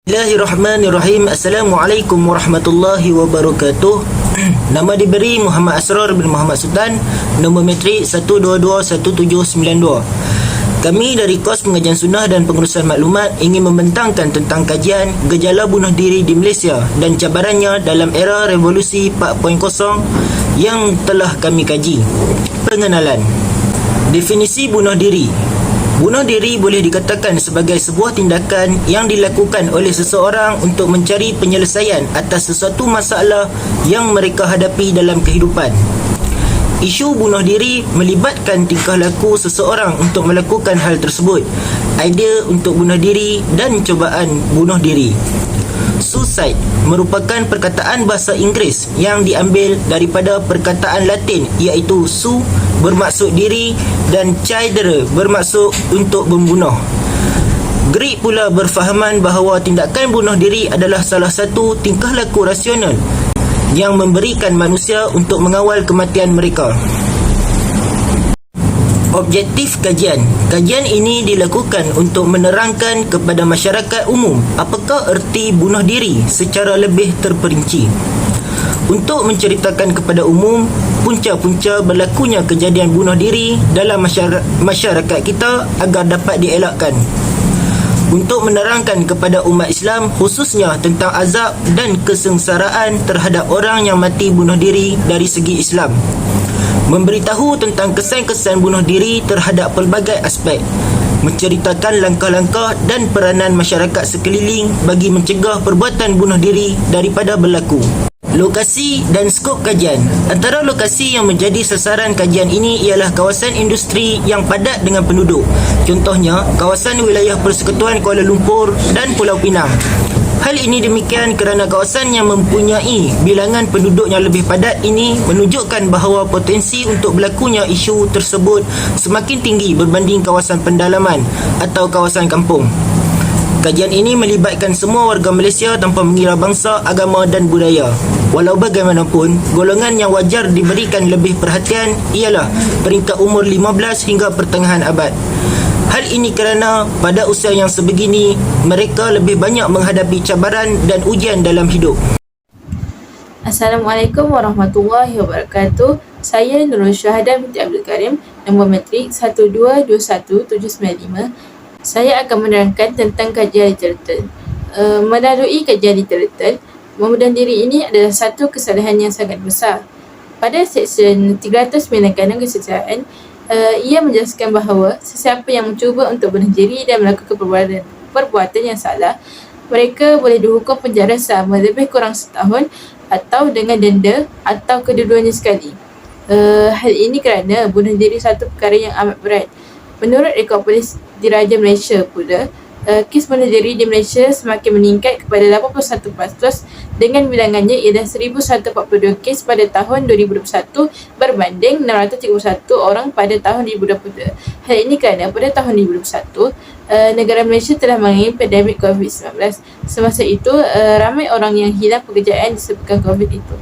Bismillahirrahmanirrahim. Assalamualaikum warahmatullahi wabarakatuh. Nama diberi Muhammad Asrar bin Muhammad Sultan. Nombor metrik 1221792. Kami dari Kos Pengajian Sunnah dan Pengurusan Maklumat ingin membentangkan tentang kajian gejala bunuh diri di Malaysia dan cabarannya dalam era revolusi 4.0 yang telah kami kaji. Pengenalan. Definisi bunuh diri. Bunuh diri boleh dikatakan sebagai sebuah tindakan yang dilakukan oleh seseorang untuk mencari penyelesaian atas sesuatu masalah yang mereka hadapi dalam kehidupan. Isu bunuh diri melibatkan tingkah laku seseorang untuk melakukan hal tersebut, idea untuk bunuh diri dan cubaan bunuh diri. Suicide merupakan perkataan bahasa Inggeris yang diambil daripada perkataan Latin iaitu su bermaksud diri dan caedere bermaksud untuk membunuh. Greek pula berfahaman bahawa tindakan bunuh diri adalah salah satu tingkah laku rasional yang memberikan manusia untuk mengawal kematian mereka. Objektif kajian. Kajian ini dilakukan untuk menerangkan kepada masyarakat umum apakah erti bunuh diri secara lebih terperinci. Untuk menceritakan kepada umum punca-punca berlakunya kejadian bunuh diri dalam masyarakat kita agar dapat dielakkan. Untuk menerangkan kepada umat Islam khususnya tentang azab dan kesengsaraan terhadap orang yang mati bunuh diri dari segi Islam. Memberitahu tentang kesan-kesan bunuh diri terhadap pelbagai aspek. Menceritakan langkah-langkah dan peranan masyarakat sekeliling bagi mencegah perbuatan bunuh diri daripada berlaku. Lokasi dan skop kajian. Antara lokasi yang menjadi sasaran kajian ini ialah kawasan industri yang padat dengan penduduk. Contohnya, kawasan wilayah Persekutuan Kuala Lumpur dan Pulau Pinang. Hal ini demikian kerana kawasan yang mempunyai bilangan penduduk yang lebih padat ini menunjukkan bahawa potensi untuk berlakunya isu tersebut semakin tinggi berbanding kawasan pendalaman atau kawasan kampung. Kajian ini melibatkan semua warga Malaysia tanpa mengira bangsa, agama dan budaya. Walau bagaimanapun, golongan yang wajar diberikan lebih perhatian ialah peringkat umur 15 hingga pertengahan abad. Hal ini kerana pada usia yang sebegini, mereka lebih banyak menghadapi cabaran dan ujian dalam hidup. Assalamualaikum warahmatullahi wabarakatuh. Saya Nurul Syahada binti Abdul Karim, nombor metrik 1221795. Saya akan menerangkan tentang kajian literatur. Melalui kajian literatur, membunuh diri ini adalah satu kesalahan yang sangat besar. Pada seksyen 396 keseksaan, ia menjelaskan bahawa sesiapa yang mencuba untuk bunuh diri dan melakukan perbuatan yang salah, mereka boleh dihukum penjara selama lebih kurang setahun atau dengan denda atau kedua-duanya sekali. Hal ini kerana bunuh diri satu perkara yang amat berat. Menurut rekod polis Diraja Malaysia pula, kes bunuh diri di Malaysia semakin meningkat kepada 81% dengan bilangannya ialah 1142 kes pada tahun 2021 berbanding 631 orang pada tahun 2022. Hal ini kerana pada tahun 2021 negara Malaysia telah mengalami pandemik COVID-19. Semasa itu ramai orang yang hilang pekerjaan disebabkan COVID itu.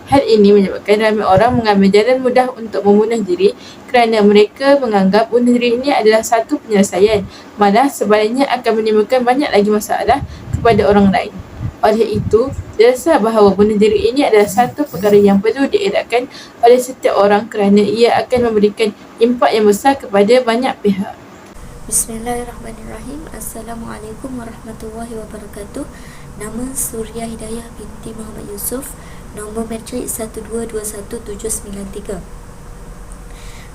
Hal ini menyebabkan ramai orang mengambil jalan mudah untuk membunuh diri kerana mereka menganggap bunuh diri ini adalah satu penyelesaian, malah sebaliknya akan menimbulkan banyak lagi masalah kepada orang lain. Oleh itu, dirasa bahawa bunuh diri ini adalah satu perkara yang perlu dielakkan oleh setiap orang kerana ia akan memberikan impak yang besar kepada banyak pihak. Bismillahirrahmanirrahim. Assalamualaikum warahmatullahi wabarakatuh. Nama Suria Hidayah binti Muhammad Yusof, nombor metrik 1221793.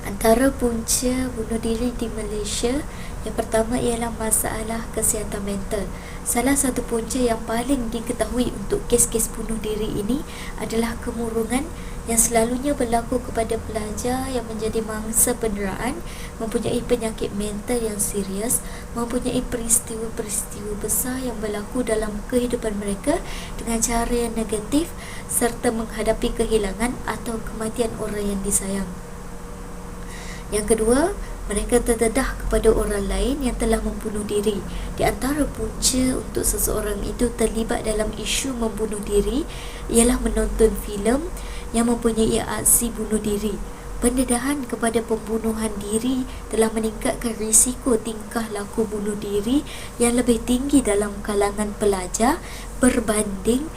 Antara punca bunuh diri di Malaysia, yang pertama ialah masalah kesihatan mental. Salah satu punca yang paling diketahui untuk kes-kes bunuh diri ini adalah kemurungan yang selalunya berlaku kepada pelajar yang menjadi mangsa penderaan, mempunyai penyakit mental yang serius, mempunyai peristiwa-peristiwa besar yang berlaku dalam kehidupan mereka dengan cara yang negatif serta menghadapi kehilangan atau kematian orang yang disayang. Yang kedua, mereka terdedah kepada orang lain yang telah membunuh diri. Di antara punca untuk seseorang itu terlibat dalam isu membunuh diri ialah menonton filem yang mempunyai aksi bunuh diri, Pendedahan kepada pembunuhan diri telah meningkatkan risiko tingkah laku bunuh diri yang lebih tinggi dalam kalangan pelajar berbanding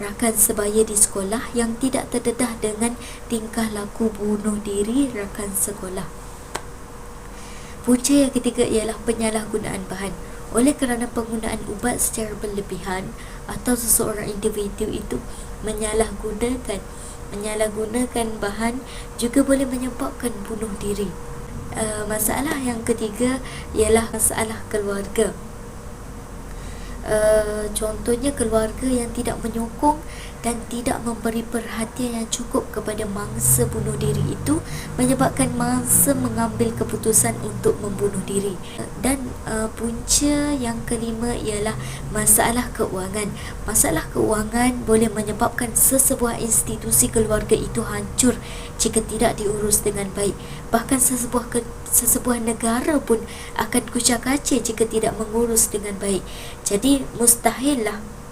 rakan sebaya di sekolah yang tidak terdedah dengan tingkah laku bunuh diri rakan sekolah. Punca yang ketiga ialah penyalahgunaan bahan. Oleh kerana penggunaan ubat secara berlebihan atau seseorang individu itu menyalahgunakan bahan juga boleh menyebabkan bunuh diri. Masalah yang ketiga ialah masalah keluarga. Contohnya keluarga yang tidak menyokong dan tidak memberi perhatian yang cukup kepada mangsa bunuh diri itu menyebabkan mangsa mengambil keputusan untuk membunuh diri. Dan punca yang kelima ialah masalah keuangan. Masalah keuangan boleh menyebabkan sesebuah institusi keluarga itu hancur jika tidak diurus dengan baik. Bahkan sesebuah negara pun akan kucak-kacir jika tidak mengurus dengan baik. Jadi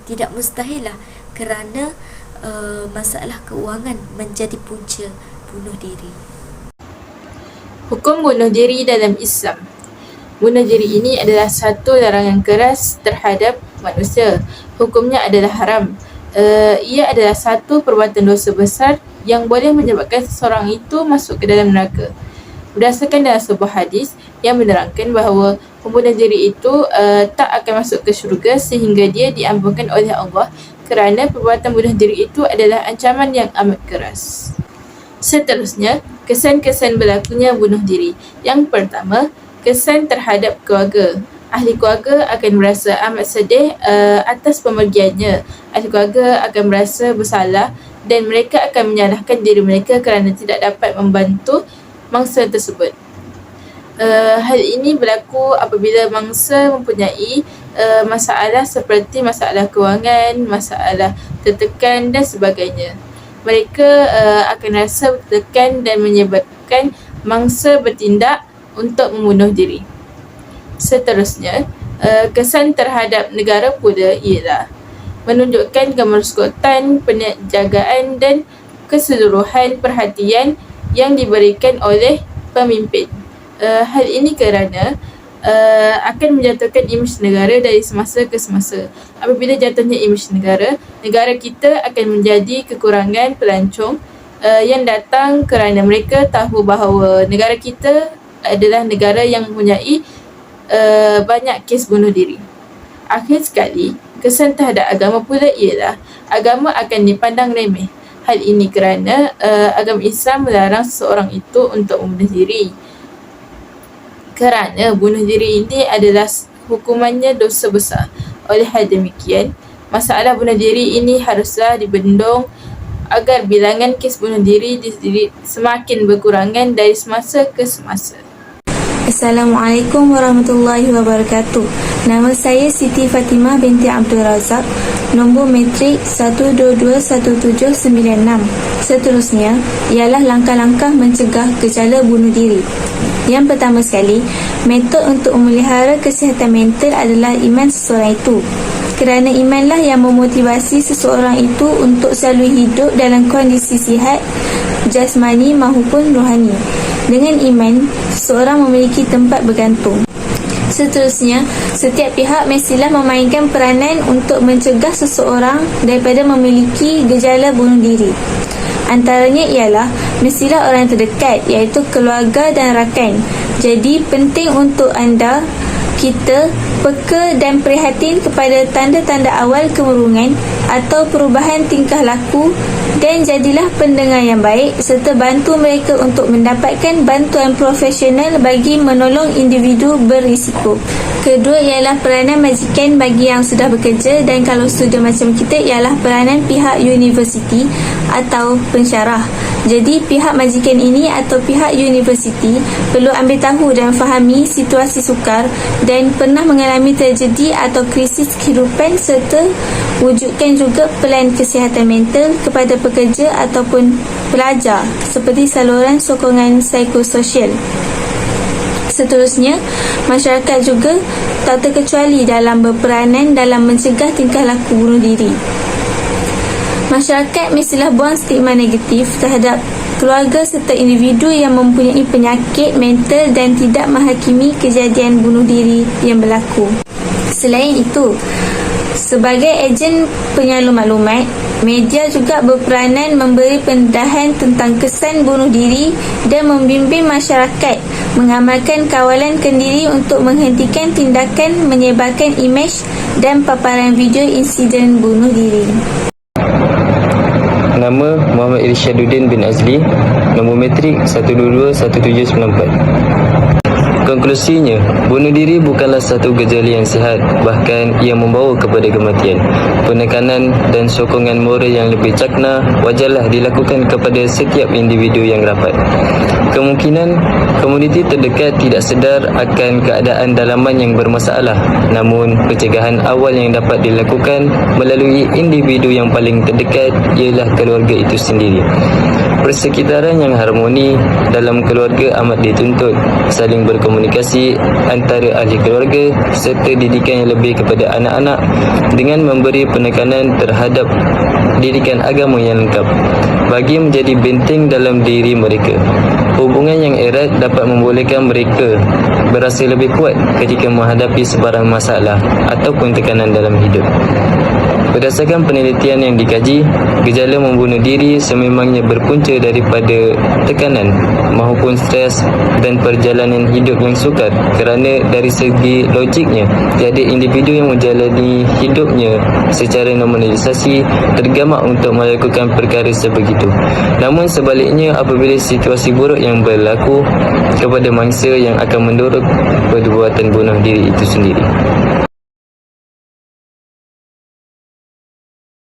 tidak mustahil kerana masalah keuangan menjadi punca bunuh diri. Hukum bunuh diri dalam Islam. Bunuh diri ini adalah satu larangan keras terhadap manusia. Hukumnya adalah haram. Ia adalah satu perbuatan dosa besar yang boleh menyebabkan seseorang itu masuk ke dalam neraka. Berdasarkan dalam sebuah hadis yang menerangkan bahawa pembunuh diri itu tak akan masuk ke syurga sehingga dia diampunkan oleh Allah kerana perbuatan bunuh diri itu adalah ancaman yang amat keras. Seterusnya, kesan-kesan berlakunya bunuh diri. Yang pertama, kesan terhadap keluarga. Ahli keluarga akan merasa amat sedih atas pemergiannya. Ahli keluarga akan merasa bersalah dan mereka akan menyalahkan diri mereka kerana tidak dapat membantu mangsa tersebut. Hal ini berlaku apabila mangsa mempunyai masalah seperti masalah kewangan, masalah tertekan dan sebagainya. Mereka akan rasa tertekan dan menyebabkan mangsa bertindak untuk membunuh diri. Seterusnya, kesan terhadap negara pula ialah menunjukkan kemerosotan, penjagaan dan keseluruhan perhatian yang diberikan oleh pemimpin. Hal ini kerana akan menjatuhkan imej negara dari semasa ke semasa. Apabila jatuhnya imej negara, negara kita akan menjadi kekurangan pelancong yang datang kerana mereka tahu bahawa negara kita adalah negara yang mempunyai banyak kes bunuh diri. Akhir sekali, kesan terhadap agama pula ialah agama akan dipandang remeh. Hal ini kerana agama Islam melarang seseorang itu untuk membunuh diri. Kerana bunuh diri ini adalah hukumannya dosa besar. Oleh hal demikian, masalah bunuh diri ini haruslah dibendung agar bilangan kes bunuh diri semakin berkurangan dari semasa ke semasa. Assalamualaikum warahmatullahi wabarakatuh. Nama saya Siti Fatimah binti Abdul Razak, nombor matrik 1221796. Seterusnya ialah langkah-langkah mencegah gejala bunuh diri. Yang pertama sekali, metod untuk memelihara kesihatan mental adalah iman seseorang itu. Kerana imanlah yang memotivasi seseorang itu untuk selalu hidup dalam kondisi sihat jasmani maupun rohani. Dengan iman, seseorang memiliki tempat bergantung. Seterusnya, setiap pihak mestilah memainkan peranan untuk mencegah seseorang daripada memiliki gejala bunuh diri. Antaranya ialah mestilah orang terdekat, iaitu keluarga dan rakan. Jadi penting untuk kita peka dan prihatin kepada tanda-tanda awal kemurungan atau perubahan tingkah laku dan jadilah pendengar yang baik serta bantu mereka untuk mendapatkan bantuan profesional bagi menolong individu berisiko. Kedua ialah peranan majikan bagi yang sudah bekerja, dan kalau student macam kita ialah peranan pihak universiti atau pensyarah. Jadi pihak majikan ini atau pihak universiti perlu ambil tahu dan fahami situasi sukar dan pernah mengalami tragedi atau krisis kehidupan serta wujudkan juga pelan kesihatan mental kepada pekerja ataupun pelajar seperti saluran sokongan psikososial. Seterusnya, masyarakat juga tak terkecuali dalam berperanan dalam mencegah tingkah laku bunuh diri. Masyarakat mestilah buang stigma negatif terhadap keluarga serta individu yang mempunyai penyakit mental dan tidak menghakimi kejadian bunuh diri yang berlaku. Selain itu, sebagai ejen penyalur maklumat, media juga berperanan memberi pendedahan tentang kesan bunuh diri dan membimbing masyarakat mengamalkan kawalan kendiri untuk menghentikan tindakan menyebarkan imej dan paparan video insiden bunuh diri. Nama Muhammad Irsyaduddin bin Azli, nombor metrik 1221794. Konklusinya, bunuh diri bukanlah satu gejala yang sihat, bahkan ia membawa kepada kematian. Penekanan dan sokongan moral yang lebih cakna wajarlah dilakukan kepada setiap individu yang rapat. Kemungkinan komuniti terdekat tidak sedar akan keadaan dalaman yang bermasalah, namun pencegahan awal yang dapat dilakukan melalui individu yang paling terdekat ialah keluarga itu sendiri. Persekitaran yang harmoni dalam keluarga amat dituntut, saling berkomunikasi antara ahli keluarga serta didikan yang lebih kepada anak-anak dengan memberi penekanan terhadap didikan agama yang lengkap bagi menjadi benteng dalam diri mereka. Hubungan yang erat dapat membolehkan mereka berasa lebih kuat ketika menghadapi sebarang masalah ataupun tekanan dalam hidup. Berdasarkan penelitian yang dikaji, gejala membunuh diri sememangnya berpunca daripada tekanan maupun stres dan perjalanan hidup yang sukar, kerana dari segi logiknya tiada individu yang menjalani hidupnya secara normalisasi tergamak untuk melakukan perkara sebegitu. Namun sebaliknya, apabila situasi buruk yang berlaku kepada mangsa yang akan mendorong perbuatan bunuh diri itu sendiri.